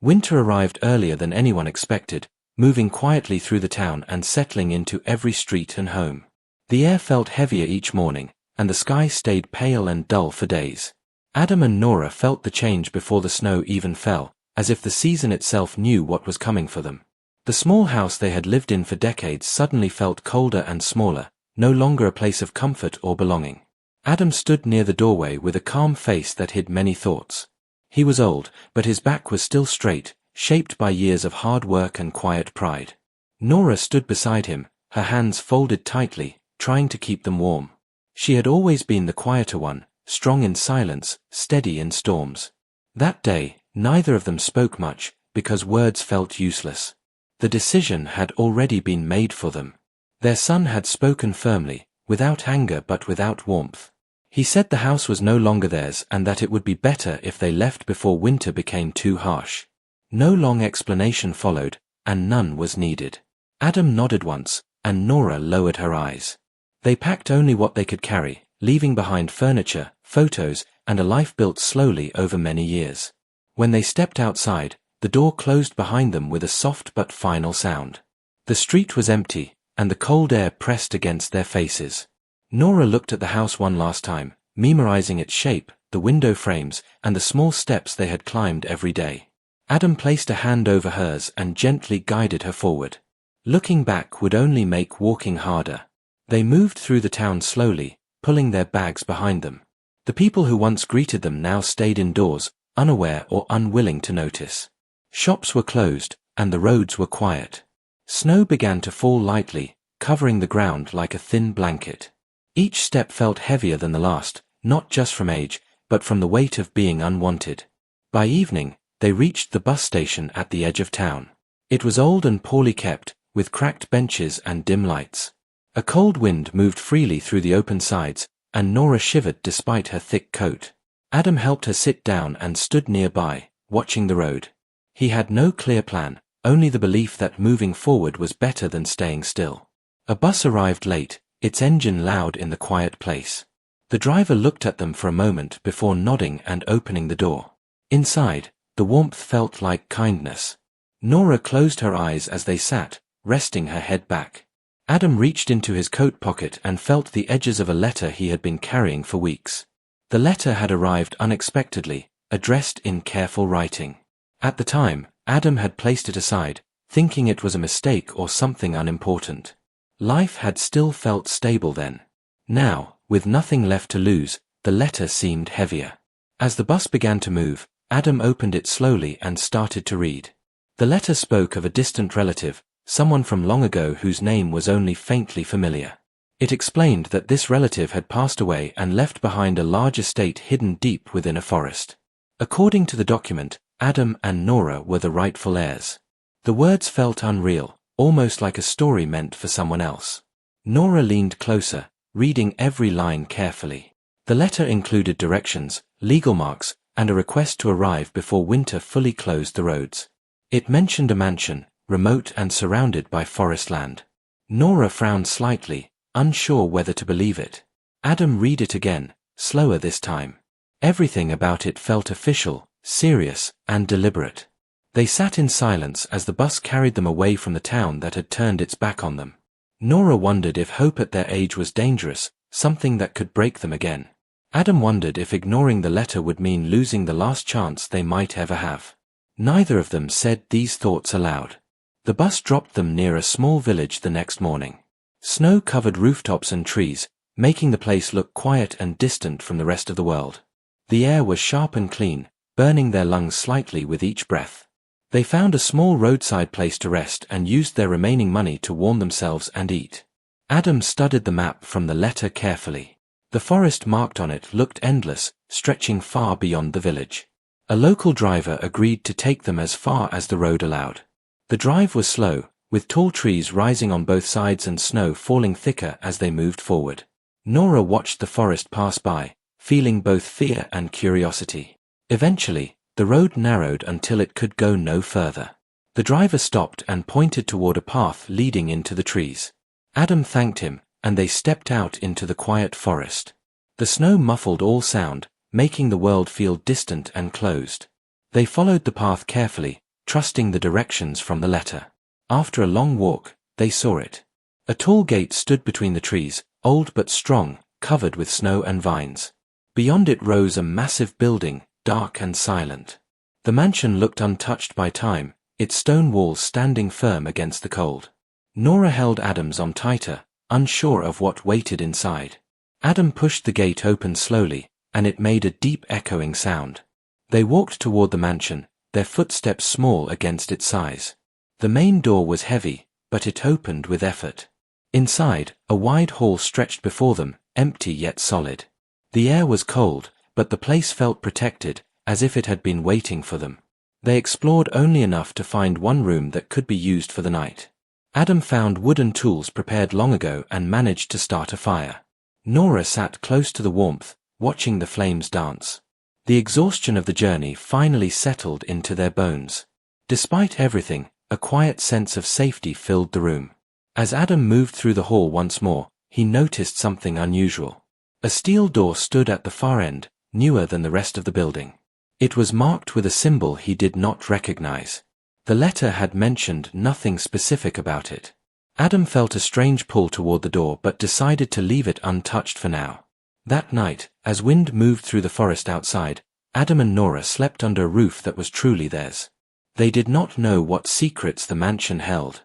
Winter arrived earlier than anyone expected, moving quietly through the town and settling into every street and home. The air felt heavier each morning, and the sky stayed pale and dull for days. Adam and Nora felt the change before the snow even fell, as if the season itself knew what was coming for them. The small house they had lived in for decades suddenly felt colder and smaller, no longer a place of comfort or belonging. Adam stood near the doorway with a calm face that hid many thoughts. He was old, but his back was still straight, shaped by years of hard work and quiet pride. Nora stood beside him, her hands folded tightly, trying to keep them warm. She had always been the quieter one, strong in silence, steady in storms. That day, neither of them spoke much, because words felt useless. The decision had already been made for them. Their son had spoken firmly, without anger but without warmth. He said the house was no longer theirs and that it would be better if they left before winter became too harsh. No long explanation followed, and none was needed. Adam nodded once, and Nora lowered her eyes. They packed only what they could carry, leaving behind furniture, photos, and a life built slowly over many years. When they stepped outside, the door closed behind them with a soft but final sound. The street was empty, and the cold air pressed against their faces. Nora looked at the house one last time, memorizing its shape, the window frames, and the small steps they had climbed every day. Adam placed a hand over hers and gently guided her forward. Looking back would only make walking harder. They moved through the town slowly, pulling their bags behind them. The people who once greeted them now stayed indoors, unaware or unwilling to notice. Shops were closed, and the roads were quiet. Snow began to fall lightly, covering the ground like a thin blanket. Each step felt heavier than the last, not just from age, but from the weight of being unwanted. By evening, they reached the bus station at the edge of town. It was old and poorly kept, with cracked benches and dim lights. A cold wind moved freely through the open sides, and Nora shivered despite her thick coat. Adam helped her sit down and stood nearby, watching the road. He had no clear plan, only the belief that moving forward was better than staying still. A bus arrived late, its engine loud in the quiet place. The driver looked at them for a moment before nodding and opening the door. Inside, the warmth felt like kindness. Nora closed her eyes as they sat, resting her head back. Adam reached into his coat pocket and felt the edges of a letter he had been carrying for weeks. The letter had arrived unexpectedly, addressed in careful writing. At the time, Adam had placed it aside, thinking it was a mistake or something unimportant. Life had still felt stable then. Now, with nothing left to lose, the letter seemed heavier. As the bus began to move, Adam opened it slowly and started to read. The letter spoke of a distant relative, someone from long ago whose name was only faintly familiar. It explained that this relative had passed away and left behind a large estate hidden deep within a forest. According to the document, Adam and Nora were the rightful heirs. The words felt unreal, almost like a story meant for someone else. Nora leaned closer, reading every line carefully. The letter included directions, legal marks, and a request to arrive before winter fully closed the roads. It mentioned a mansion, remote and surrounded by forest land. Nora frowned slightly, unsure whether to believe it. Adam read it again, slower this time. Everything about it felt official, serious, and deliberate. They sat in silence as the bus carried them away from the town that had turned its back on them. Nora wondered if hope at their age was dangerous, something that could break them again. Adam wondered if ignoring the letter would mean losing the last chance they might ever have. Neither of them said these thoughts aloud. The bus dropped them near a small village the next morning. Snow covered rooftops and trees, making the place look quiet and distant from the rest of the world. The air was sharp and clean, burning their lungs slightly with each breath. They found a small roadside place to rest and used their remaining money to warm themselves and eat. Adam studied the map from the letter carefully. The forest marked on it looked endless, stretching far beyond the village. A local driver agreed to take them as far as the road allowed. The drive was slow, with tall trees rising on both sides and snow falling thicker as they moved forward. Nora watched the forest pass by, feeling both fear and curiosity. Eventually, the road narrowed until it could go no further. The driver stopped and pointed toward a path leading into the trees. Adam thanked him, and they stepped out into the quiet forest. The snow muffled all sound, making the world feel distant and closed. They followed the path carefully, trusting the directions from the letter. After a long walk, they saw it. A tall gate stood between the trees, old but strong, covered with snow and vines. Beyond it rose a massive building, dark and silent. The mansion looked untouched by time, its stone walls standing firm against the cold. Nora held Adam's arm tighter, unsure of what waited inside. Adam pushed the gate open slowly, and it made a deep echoing sound. They walked toward the mansion, their footsteps small against its size. The main door was heavy, but it opened with effort. Inside, a wide hall stretched before them, empty yet solid. The air was cold, but the place felt protected, as if it had been waiting for them. They explored only enough to find one room that could be used for the night. Adam found wooden tools prepared long ago and managed to start a fire. Nora sat close to the warmth, watching the flames dance. The exhaustion of the journey finally settled into their bones. Despite everything, a quiet sense of safety filled the room. As Adam moved through the hall once more, he noticed something unusual. A steel door stood at the far end, newer than the rest of the building. It was marked with a symbol he did not recognize. The letter had mentioned nothing specific about it. Adam felt a strange pull toward the door but decided to leave it untouched for now. That night, as wind moved through the forest outside, Adam and Nora slept under a roof that was truly theirs. They did not know what secrets the mansion held.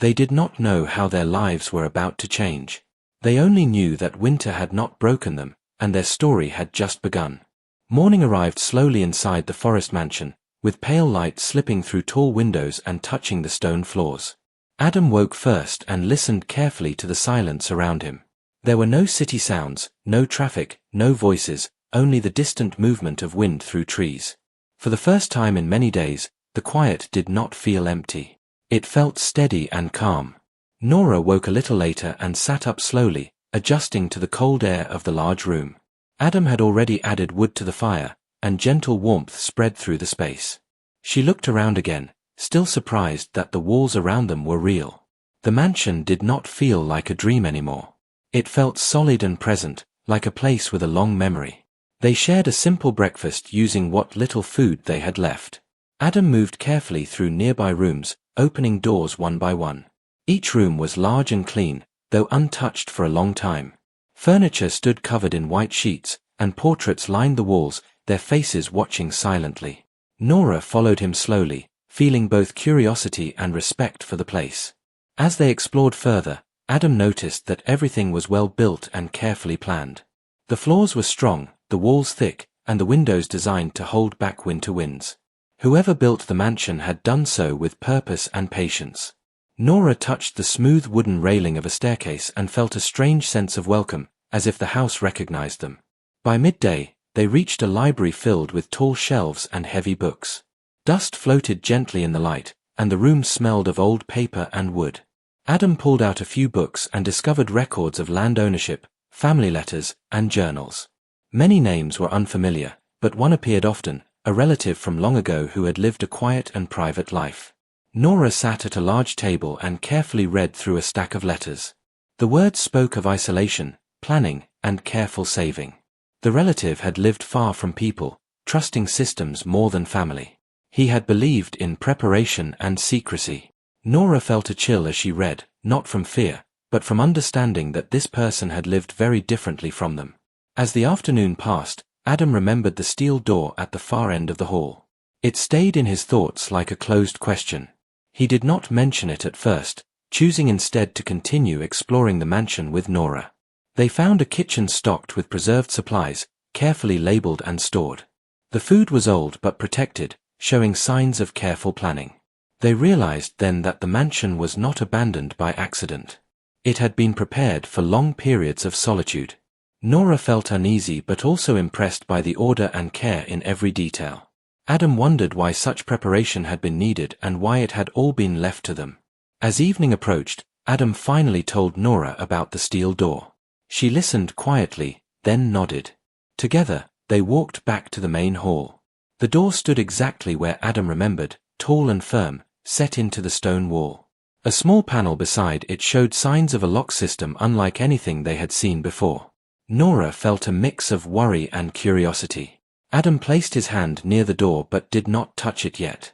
They did not know how their lives were about to change. They only knew that winter had not broken them, and their story had just begun. Morning arrived slowly inside the forest mansion, with pale light slipping through tall windows and touching the stone floors. Adam woke first and listened carefully to the silence around him. There were no city sounds, no traffic, no voices, only the distant movement of wind through trees. For the first time in many days, the quiet did not feel empty. It felt steady and calm. Nora woke a little later and sat up slowly, adjusting to the cold air of the large room. Adam had already added wood to the fire, and gentle warmth spread through the space. She looked around again, still surprised that the walls around them were real. The mansion did not feel like a dream anymore. It felt solid and present, like a place with a long memory. They shared a simple breakfast using what little food they had left. Adam moved carefully through nearby rooms, opening doors one by one. Each room was large and clean, though untouched for a long time. Furniture stood covered in white sheets, and portraits lined the walls, their faces watching silently. Nora followed him slowly, feeling both curiosity and respect for the place. As they explored further, Adam noticed that everything was well built and carefully planned. The floors were strong, the walls thick, and the windows designed to hold back winter winds. Whoever built the mansion had done so with purpose and patience. Nora touched the smooth wooden railing of a staircase and felt a strange sense of welcome, as if the house recognized them. By midday, they reached a library filled with tall shelves and heavy books. Dust floated gently in the light, and the room smelled of old paper and wood. Adam pulled out a few books and discovered records of land ownership, family letters, and journals. Many names were unfamiliar, but one appeared often, a relative from long ago who had lived a quiet and private life. Nora sat at a large table and carefully read through a stack of letters. The words spoke of isolation, planning, and careful saving. The relative had lived far from people, trusting systems more than family. He had believed in preparation and secrecy. Nora felt a chill as she read, not from fear, but from understanding that this person had lived very differently from them. As the afternoon passed, Adam remembered the steel door at the far end of the hall. It stayed in his thoughts like a closed question. He did not mention it at first, choosing instead to continue exploring the mansion with Nora. They found a kitchen stocked with preserved supplies, carefully labeled and stored. The food was old but protected, showing signs of careful planning. They realized then that the mansion was not abandoned by accident. It had been prepared for long periods of solitude. Nora felt uneasy but also impressed by the order and care in every detail. Adam wondered why such preparation had been needed and why it had all been left to them. As evening approached, Adam finally told Nora about the steel door. She listened quietly, then nodded. Together, they walked back to the main hall. The door stood exactly where Adam remembered, tall and firm, set into the stone wall. A small panel beside it showed signs of a lock system unlike anything they had seen before. Nora felt a mix of worry and curiosity. Adam placed his hand near the door but did not touch it yet.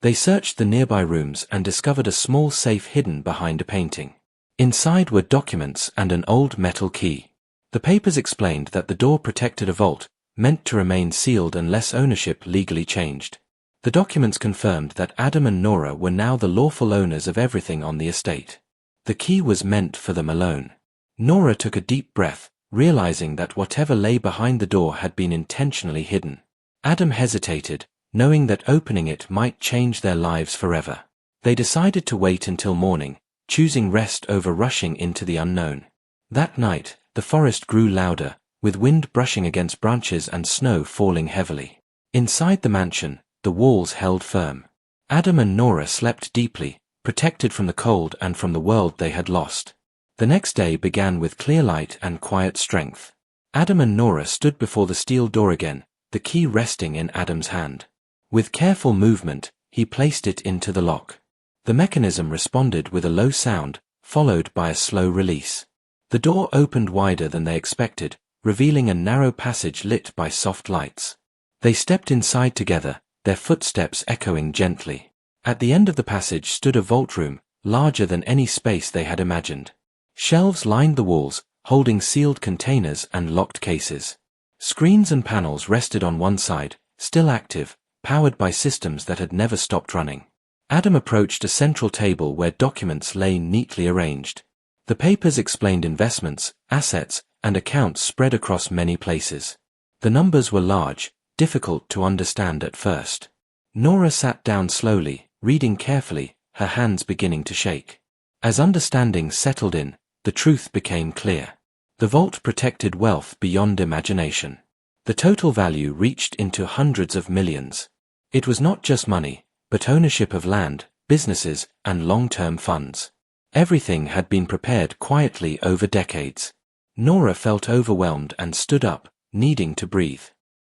They searched the nearby rooms and discovered a small safe hidden behind a painting. Inside were documents and an old metal key. The papers explained that the door protected a vault, meant to remain sealed unless ownership legally changed. The documents confirmed that Adam and Nora were now the lawful owners of everything on the estate. The key was meant for them alone. Nora took a deep breath, realizing that whatever lay behind the door had been intentionally hidden. Adam hesitated, knowing that opening it might change their lives forever. They decided to wait until morning, choosing rest over rushing into the unknown. That night, the forest grew louder, with wind brushing against branches and snow falling heavily. Inside the mansion, the walls held firm. Adam and Nora slept deeply, protected from the cold and from the world they had lost. The next day began with clear light and quiet strength. Adam and Nora stood before the steel door again, the key resting in Adam's hand. With careful movement, he placed it into the lock. The mechanism responded with a low sound, followed by a slow release. The door opened wider than they expected, revealing a narrow passage lit by soft lights. They stepped inside together, their footsteps echoing gently. At the end of the passage stood a vault room, larger than any space they had imagined. Shelves lined the walls, holding sealed containers and locked cases. Screens and panels rested on one side, still active, powered by systems that had never stopped running. Adam approached a central table where documents lay neatly arranged. The papers explained investments, assets, and accounts spread across many places. The numbers were large, difficult to understand at first. Nora sat down slowly, reading carefully, her hands beginning to shake. As understanding settled in, the truth became clear. The vault protected wealth beyond imagination. The total value reached into hundreds of millions. It was not just money, but ownership of land, businesses, and long-term funds. Everything had been prepared quietly over decades. Nora felt overwhelmed and stood up, needing to breathe.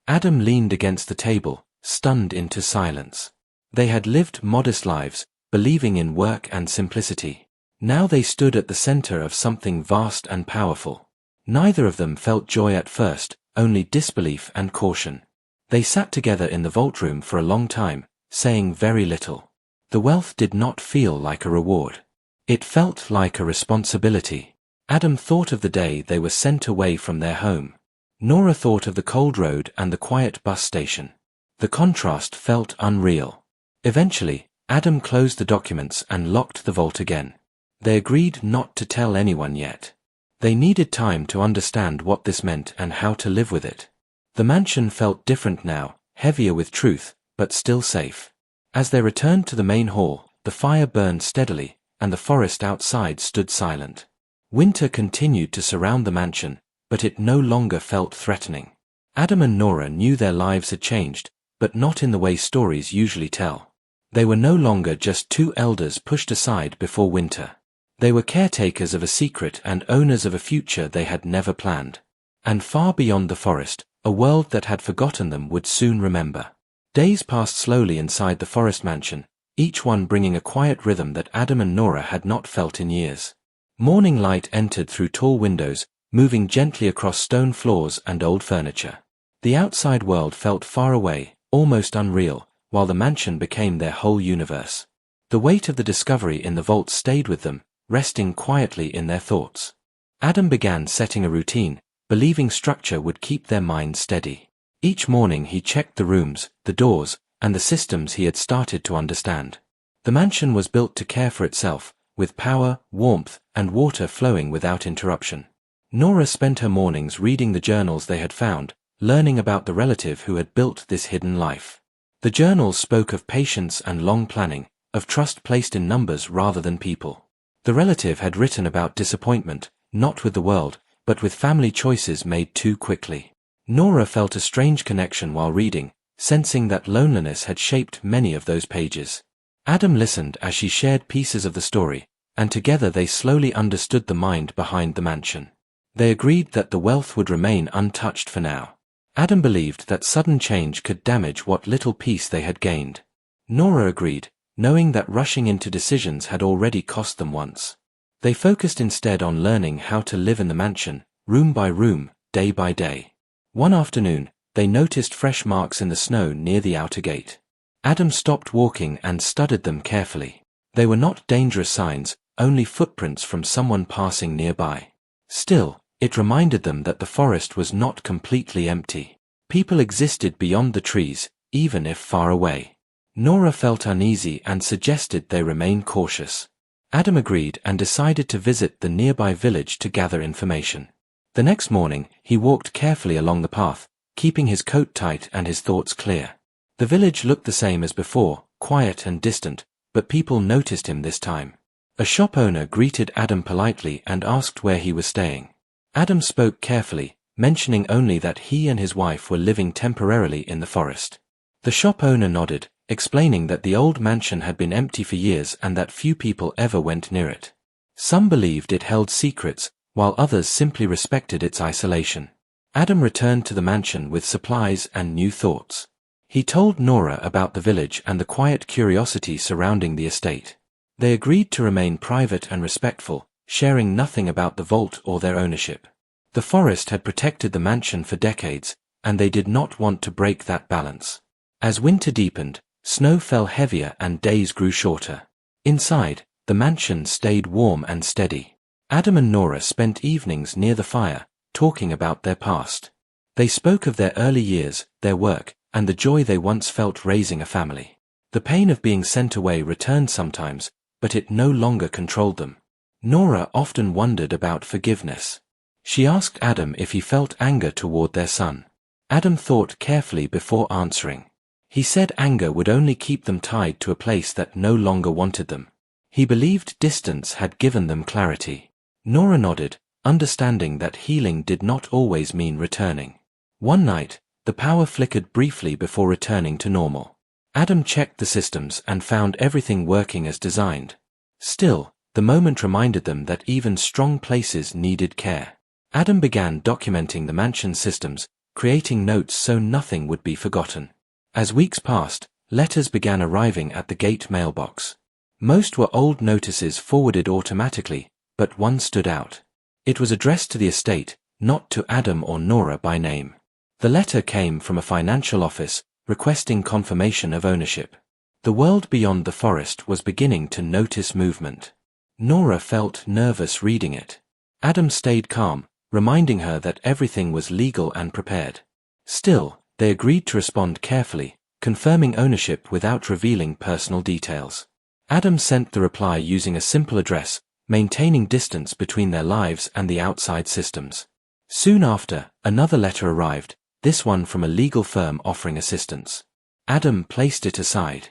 Adam leaned against the table, stunned into silence. They had lived modest lives, believing in work and simplicity. Now they stood at the center of something vast and powerful. Neither of them felt joy at first, only disbelief and caution. They sat together in the vault room for a long time, saying very little. The wealth did not feel like a reward. It felt like a responsibility. Adam thought of the day they were sent away from their home. Nora thought of the cold road and the quiet bus station. The contrast felt unreal. Eventually, Adam closed the documents and locked the vault again. They agreed not to tell anyone yet. They needed time to understand what this meant and how to live with it. The mansion felt different now, heavier with truth, but still safe. As they returned to the main hall, the fire burned steadily, and the forest outside stood silent. Winter continued to surround the mansion, but it no longer felt threatening. Adam and Nora knew their lives had changed, but not in the way stories usually tell. They were no longer just two elders pushed aside before winter. They were caretakers of a secret and owners of a future they had never planned. And far beyond the forest, a world that had forgotten them would soon remember. Days passed slowly inside the forest mansion, each one bringing a quiet rhythm that Adam and Nora had not felt in years. Morning light entered through tall windows, moving gently across stone floors and old furniture. The outside world felt far away, almost unreal, while the mansion became their whole universe. The weight of the discovery in the vault stayed with them, resting quietly in their thoughts. Adam began setting a routine, believing structure would keep their minds steady. Each morning he checked the rooms, the doors, and the systems he had started to understand. The mansion was built to care for itself, with power, warmth, and water flowing without interruption. Nora spent her mornings reading the journals they had found, learning about the relative who had built this hidden life. The journals spoke of patience and long planning, of trust placed in numbers rather than people. The relative had written about disappointment, not with the world, but with family choices made too quickly. Nora felt a strange connection while reading, sensing that loneliness had shaped many of those pages. Adam listened as she shared pieces of the story, and together they slowly understood the mind behind the mansion. They agreed that the wealth would remain untouched for now. Adam believed that sudden change could damage what little peace they had gained. Nora agreed, knowing that rushing into decisions had already cost them once. They focused instead on learning how to live in the mansion, room by room, day by day. One afternoon, they noticed fresh marks in the snow near the outer gate. Adam stopped walking and studied them carefully. They were not dangerous signs, only footprints from someone passing nearby. Still, it reminded them that the forest was not completely empty. People existed beyond the trees, even if far away. Nora felt uneasy and suggested they remain cautious. Adam agreed and decided to visit the nearby village to gather information. The next morning, he walked carefully along the path, keeping his coat tight and his thoughts clear. The village looked the same as before, quiet and distant, but people noticed him this time. A shop owner greeted Adam politely and asked where he was staying. Adam spoke carefully, mentioning only that he and his wife were living temporarily in the forest. The shop owner nodded, explaining that the old mansion had been empty for years and that few people ever went near it. Some believed it held secrets, while others simply respected its isolation. Adam returned to the mansion with supplies and new thoughts. He told Nora about the village and the quiet curiosity surrounding the estate. They agreed to remain private and respectful, sharing nothing about the vault or their ownership. The forest had protected the mansion for decades, and they did not want to break that balance. As winter deepened, snow fell heavier and days grew shorter. Inside, the mansion stayed warm and steady. Adam and Nora spent evenings near the fire, talking about their past. They spoke of their early years, their work, and the joy they once felt raising a family. The pain of being sent away returned sometimes, but it no longer controlled them. Nora often wondered about forgiveness. She asked Adam if he felt anger toward their son. Adam thought carefully before answering. He said anger would only keep them tied to a place that no longer wanted them. He believed distance had given them clarity. Nora nodded, understanding that healing did not always mean returning. One night, the power flickered briefly before returning to normal. Adam checked the systems and found everything working as designed. Still, the moment reminded them that even strong places needed care. Adam began documenting the mansion's systems, creating notes so nothing would be forgotten. As weeks passed, letters began arriving at the gate mailbox. Most were old notices forwarded automatically, but one stood out. It was addressed to the estate, not to Adam or Nora by name. The letter came from a financial office, requesting confirmation of ownership. The world beyond the forest was beginning to notice movement. Nora felt nervous reading it. Adam stayed calm, reminding her that everything was legal and prepared. Still, they agreed to respond carefully, confirming ownership without revealing personal details. Adam sent the reply using a simple address, maintaining distance between their lives and the outside systems. Soon after, another letter arrived, this one from a legal firm offering assistance. Adam placed it aside.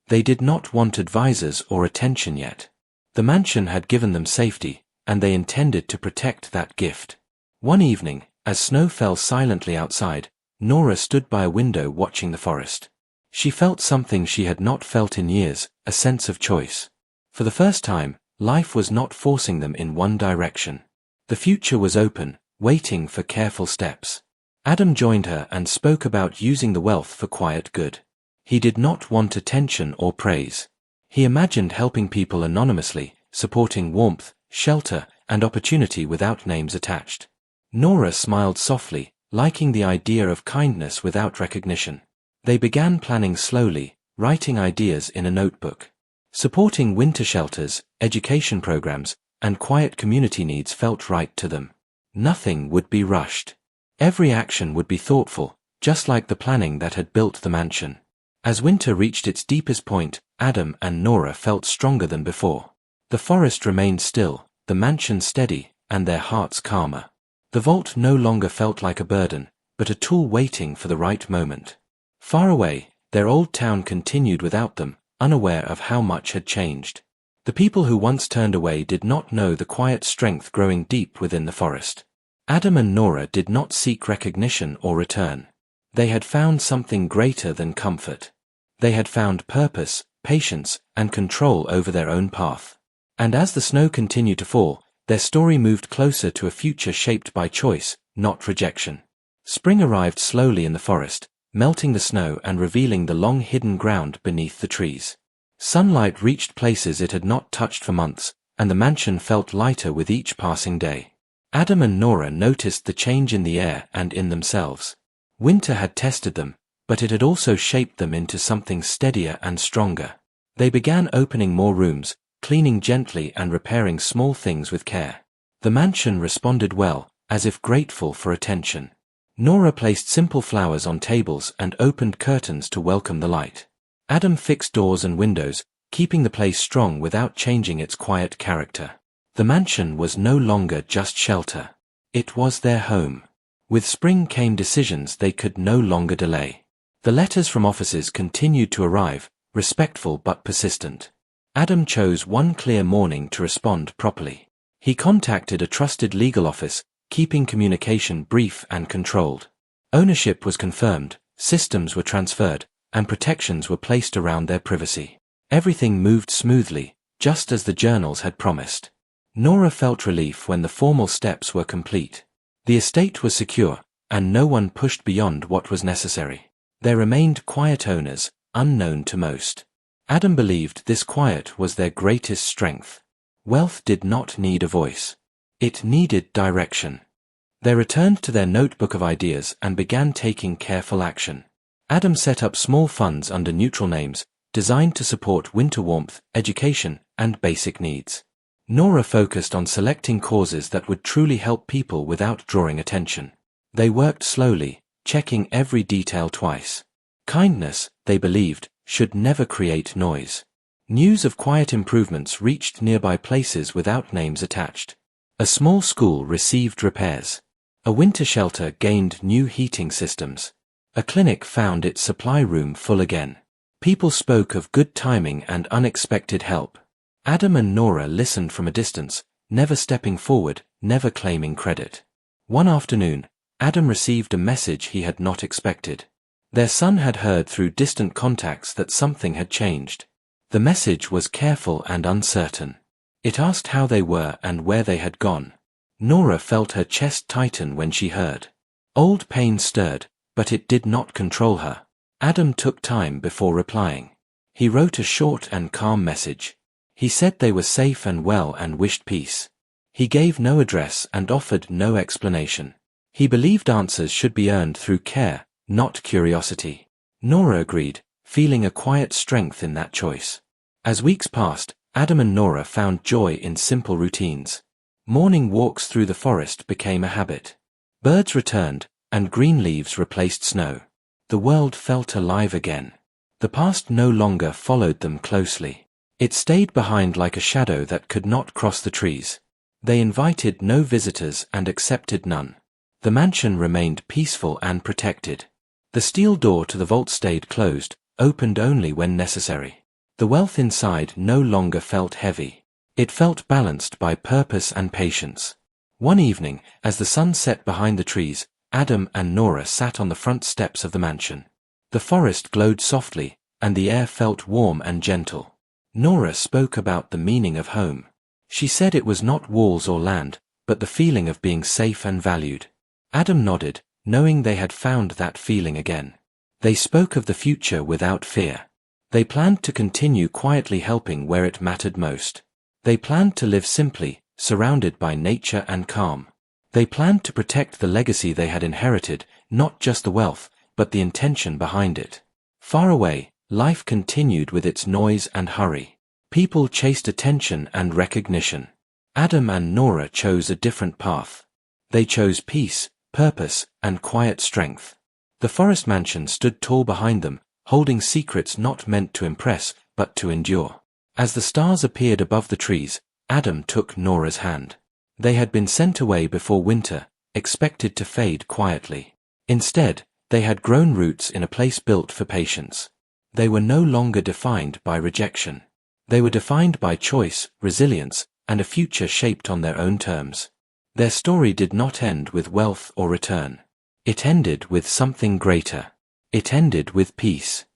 They did not want advisors or attention yet. The mansion had given them safety, and they intended to protect that gift. One evening, as snow fell silently outside, Nora stood by a window watching the forest. She felt something she had not felt in years, a sense of choice. For the first time, life was not forcing them in one direction. The future was open, waiting for careful steps. Adam joined her and spoke about using the wealth for quiet good. He did not want attention or praise. He imagined helping people anonymously, supporting warmth, shelter, and opportunity without names attached. Nora smiled softly, liking the idea of kindness without recognition. They began planning slowly, writing ideas in a notebook. Supporting winter shelters, education programs, and quiet community needs felt right to them. Nothing would be rushed. Every action would be thoughtful, just like the planning that had built the mansion. As winter reached its deepest point, Adam and Nora felt stronger than before. The forest remained still, the mansion steady, and their hearts calmer. The vault no longer felt like a burden, but a tool waiting for the right moment. Far away, their old town continued without them, unaware of how much had changed. The people who once turned away did not know the quiet strength growing deep within the forest. Adam and Nora did not seek recognition or return. They had found something greater than comfort. They had found purpose, patience, and control over their own path. And as the snow continued to fall, their story moved closer to a future shaped by choice, not rejection. Spring arrived slowly in the forest, melting the snow and revealing the long hidden ground beneath the trees. Sunlight reached places it had not touched for months, and the mansion felt lighter with each passing day. Adam and Nora noticed the change in the air and in themselves. Winter had tested them, but it had also shaped them into something steadier and stronger. They began opening more rooms, cleaning gently and repairing small things with care. The mansion responded well, as if grateful for attention. Nora placed simple flowers on tables and opened curtains to welcome the light. Adam fixed doors and windows, keeping the place strong without changing its quiet character. The mansion was no longer just shelter. It was their home. With spring came decisions they could no longer delay. The letters from offices continued to arrive, respectful but persistent. Adam chose one clear morning to respond properly. He contacted a trusted legal office, keeping communication brief and controlled. Ownership was confirmed, systems were transferred, and protections were placed around their privacy. Everything moved smoothly, just as the journals had promised. Nora felt relief when the formal steps were complete. The estate was secure, and no one pushed beyond what was necessary. There remained quiet owners, unknown to most. Adam believed this quiet was their greatest strength. Wealth did not need a voice. It needed direction. They returned to their notebook of ideas and began taking careful action. Adam set up small funds under neutral names, designed to support winter warmth, education, and basic needs. Nora focused on selecting causes that would truly help people without drawing attention. They worked slowly, checking every detail twice. Kindness, they believed, should never create noise. News of quiet improvements reached nearby places without names attached. A small school received repairs. A winter shelter gained new heating systems. A clinic found its supply room full again. People spoke of good timing and unexpected help. Adam and Nora listened from a distance, never stepping forward, never claiming credit. One afternoon, Adam received a message he had not expected. Their son had heard through distant contacts that something had changed. The message was careful and uncertain. It asked how they were and where they had gone. Nora felt her chest tighten when she heard. Old pain stirred, but it did not control her. Adam took time before replying. He wrote a short and calm message. He said they were safe and well and wished peace. He gave no address and offered no explanation. He believed answers should be earned through care, not curiosity. Nora agreed, feeling a quiet strength in that choice. As weeks passed, Adam and Nora found joy in simple routines. Morning walks through the forest became a habit. Birds returned, and green leaves replaced snow. The world felt alive again. The past no longer followed them closely. It stayed behind like a shadow that could not cross the trees. They invited no visitors and accepted none. The mansion remained peaceful and protected. The steel door to the vault stayed closed, opened only when necessary. The wealth inside no longer felt heavy. It felt balanced by purpose and patience. One evening, as the sun set behind the trees, Adam and Nora sat on the front steps of the mansion. The forest glowed softly, and the air felt warm and gentle. Nora spoke about the meaning of home. She said it was not walls or land, but the feeling of being safe and valued. Adam nodded, knowing they had found that feeling again. They spoke of the future without fear. They planned to continue quietly helping where it mattered most. They planned to live simply, surrounded by nature and calm. They planned to protect the legacy they had inherited, not just the wealth, but the intention behind it. Far away, life continued with its noise and hurry. People chased attention and recognition. Adam and Nora chose a different path. They chose peace, purpose, and quiet strength. The forest mansion stood tall behind them, holding secrets not meant to impress, but to endure. As the stars appeared above the trees, Adam took Nora's hand. They had been sent away before winter, expected to fade quietly. Instead, they had grown roots in a place built for patience. They were no longer defined by rejection. They were defined by choice, resilience, and a future shaped on their own terms. Their story did not end with wealth or return. It ended with something greater. It ended with peace.